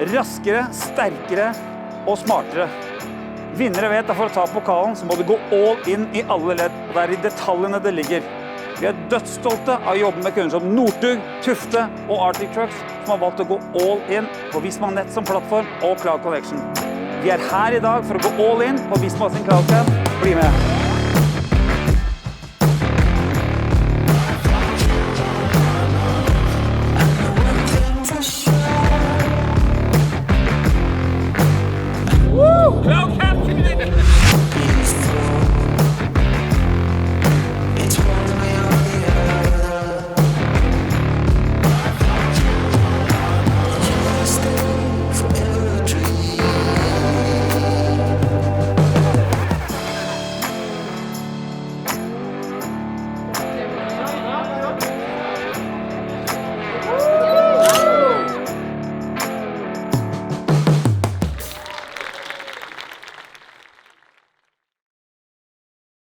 Raskere, sterkere og smartere. Vinnere vet at for å ta pokalen så må du gå all in I alle ledd, og det I detaljene det ligger. Vi dødsstolte av å jobbe med kunder som Northug, Tufte og Arctic Trucks, som har valgt å gå all in på Visma Nett som plattform og Cloud Connection. Vi her I dag for å gå all in på Visma sin Cloud Cloud. Bli med!